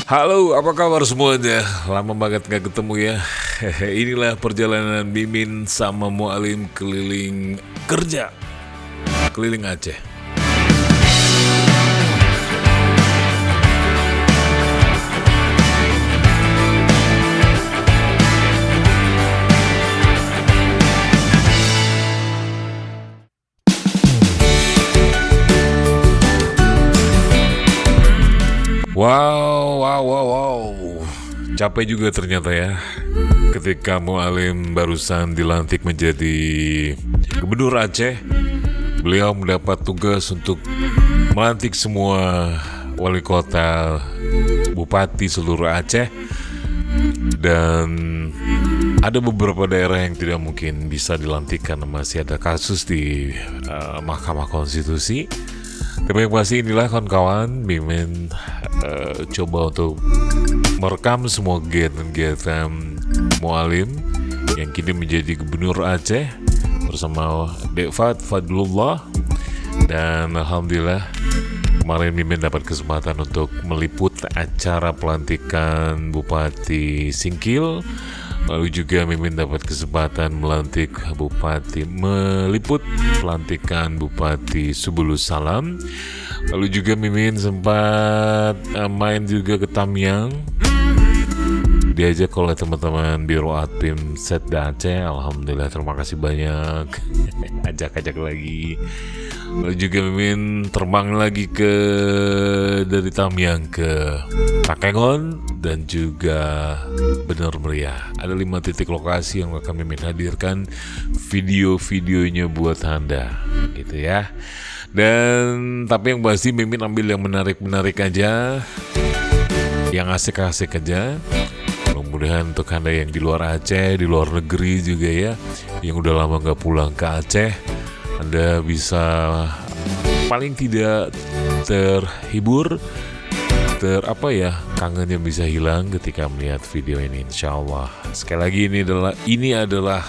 Halo, apa kabar semuanya? Lama banget gak ketemu ya. Inilah perjalanan Mimin sama Mualim keliling kerja, keliling Aceh. Wow. Capek juga ternyata ya. Ketika Mualim barusan dilantik menjadi Gubernur Aceh, beliau mendapat tugas untuk melantik semua wali kota, bupati seluruh Aceh, dan ada beberapa daerah yang tidak mungkin bisa dilantik karena masih ada kasus di Mahkamah Konstitusi. Tapi yang pasti inilah kawan-kawan, Mimin coba untuk merekam semua kegiatan Mualim yang kini menjadi Gubernur Aceh bersama Dek Fadlullah. Dan alhamdulillah kemarin Mimin dapat kesempatan untuk meliput acara pelantikan Bupati Singkil. Lalu juga Mimin dapat kesempatan meliput pelantikan Bupati Subulus Salam. Lalu juga Mimin sempat main juga ke Tamiang, diajak oleh teman-teman Biro Adpim Setda Aceh. Alhamdulillah, terima kasih banyak. Ajak lagi. Lalu juga Mimin terbang lagi dari Tamiang ke Takengon dan juga Bener Meriah. Ada 5 titik lokasi yang akan Mimin hadirkan video-videonya buat Anda, gitu ya. Dan tapi yang pasti Mimin ambil yang menarik-menarik aja, yang asik-asik aja. Mudah-mudahan untuk Anda yang di luar Aceh, di luar negeri juga ya, yang udah lama gak pulang ke Aceh, Anda bisa paling tidak terhibur, kangennya bisa hilang ketika melihat video ini, insya Allah. Sekali lagi ini adalah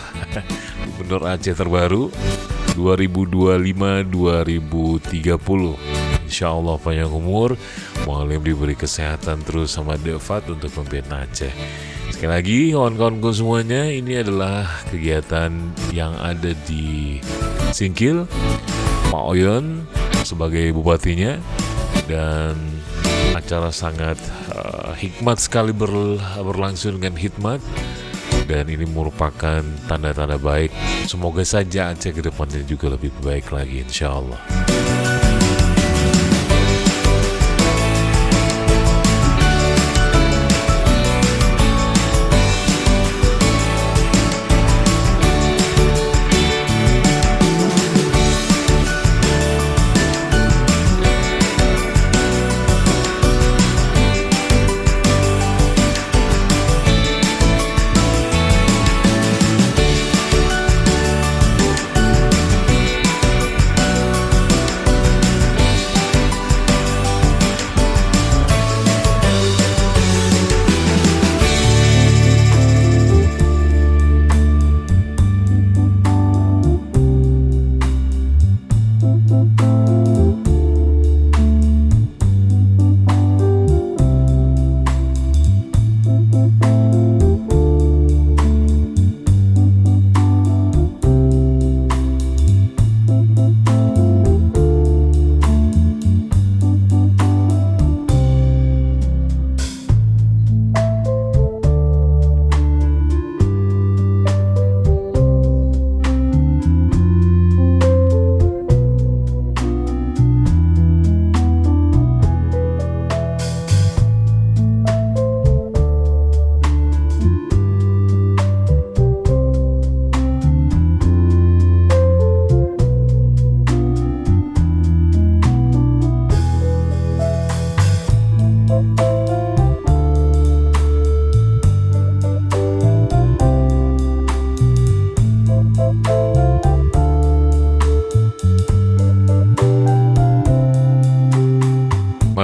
Gubernur Aceh terbaru 2025-2030. Insya Allah panjang umur, Mualim diberi kesehatan terus sama Defat untuk memimpin Aceh. Sekali lagi kawan-kawanku semuanya, ini adalah kegiatan yang ada di Singkil, Pak Oyon sebagai bupatinya, dan acara sangat hikmat sekali berlangsung dengan hikmat. Dan ini merupakan tanda-tanda baik. Semoga saja Aceh ke depannya juga lebih baik lagi, insya Allah.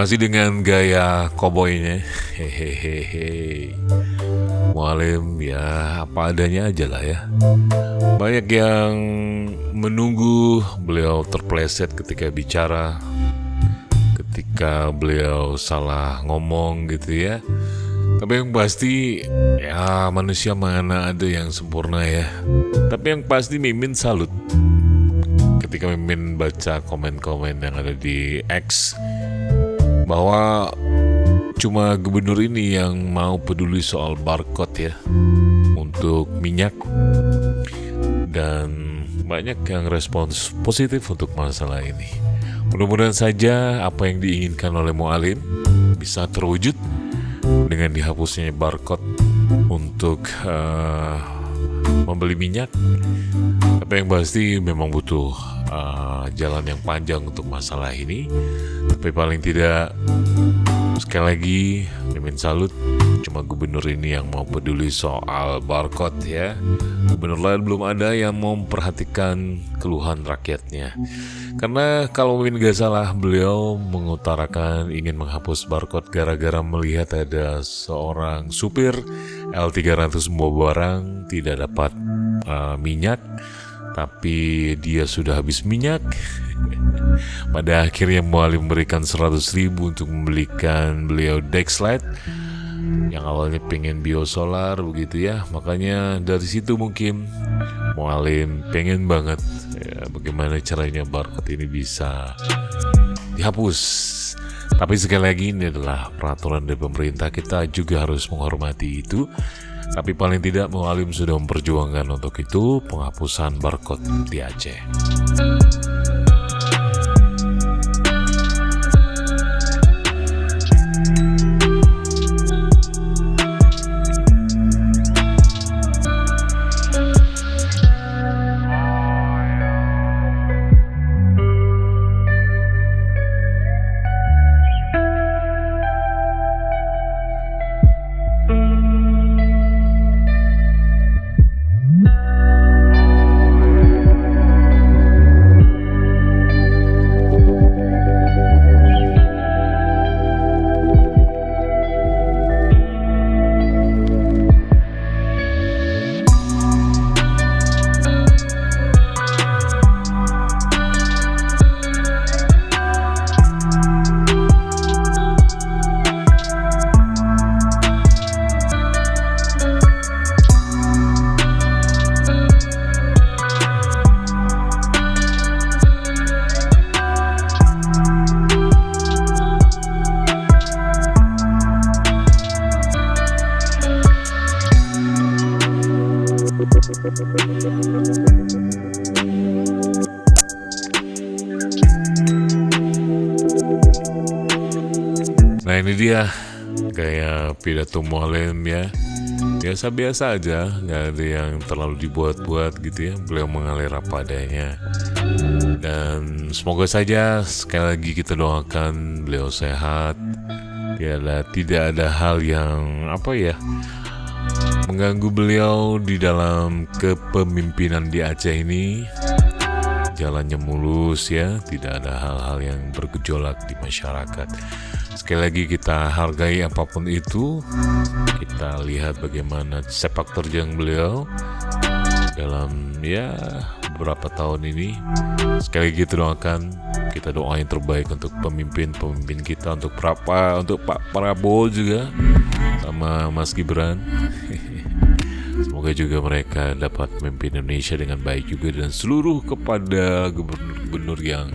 Masih dengan gaya koboynya, hehehe. Mualim ya apa adanya aja lah ya. Banyak yang menunggu beliau terpleset ketika bicara, ketika beliau salah ngomong gitu ya. Tapi yang pasti ya manusia mana ada yang sempurna ya. Tapi yang pasti Mimin salut ketika Mimin baca komen-komen yang ada di X bahwa cuma gubernur ini yang mau peduli soal barcode ya untuk minyak, dan banyak yang respons positif untuk masalah ini. Mudah-mudahan saja apa yang diinginkan oleh Mualim bisa terwujud dengan dihapusnya barcode untuk membeli minyak. Tapi yang pasti memang butuh jalan yang panjang untuk masalah ini. Tapi paling tidak, sekali lagi Mimin salut, cuma gubernur ini yang mau peduli soal barcode ya. Gubernur lain belum ada yang mau memperhatikan keluhan rakyatnya. Karena kalau Mimin gak salah, beliau mengutarakan ingin menghapus barcode gara-gara melihat ada seorang supir L300 membawa barang tidak dapat minyak, tapi dia sudah habis minyak. Pada akhirnya Mualim memberikan 100.000 untuk membelikan beliau Dexlite yang awalnya pengen biosolar begitu ya. Makanya dari situ mungkin Mualim pengen banget ya, bagaimana caranya barcode ini bisa dihapus. Tapi sekali lagi ini adalah peraturan dari pemerintah, kita juga harus menghormati itu. Tapi paling tidak Mualim sudah memperjuangkan untuk itu, penghapusan barcode di Aceh. Nah ini dia kayak pidato Mualim ya, biasa-biasa aja, nggak ada yang terlalu dibuat-buat gitu ya. Beliau mengalir apa adanya, dan semoga saja sekali lagi kita doakan beliau sehat. Tidak ada hal yang mengganggu beliau di dalam kepemimpinan di Aceh ini. Jalannya mulus ya, tidak ada hal-hal yang bergejolak di masyarakat. Sekali lagi kita hargai apapun itu. Kita lihat bagaimana sepak terjang beliau dalam beberapa tahun ini. Sekali lagi kita doakan, kita doa yang terbaik untuk pemimpin kita, untuk Pak Prabowo juga sama Mas Gibran. Semoga juga mereka dapat memimpin Indonesia dengan baik juga, dan seluruh kepada gubernur-gubernur yang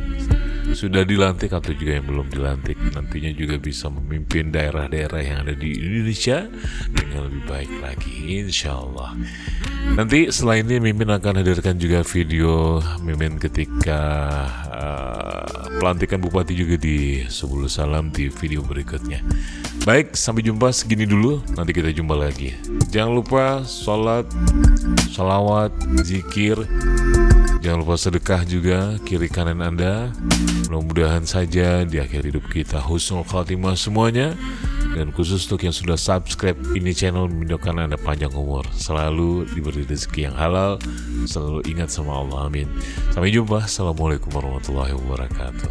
sudah dilantik atau juga yang belum dilantik nantinya juga bisa memimpin daerah-daerah yang ada di Indonesia dengan lebih baik lagi, insya Allah. Nanti setelah ini Mimin akan hadirkan juga video Mimin ketika pelantikan bupati juga di Subul Salam di video berikutnya. Baik, sampai jumpa, segini dulu, nanti kita jumpa lagi. Jangan lupa sholat, sholawat, zikir. Jangan lupa sedekah juga kiri kanan Anda. Mudah-mudahan saja di akhir hidup kita husnul khatimah semuanya. Dan khusus untuk yang sudah subscribe ini channel, mendoakan Anda panjang umur, selalu diberi rezeki yang halal, selalu ingat sama Allah, amin. Sampai jumpa, assalamualaikum warahmatullahi wabarakatuh.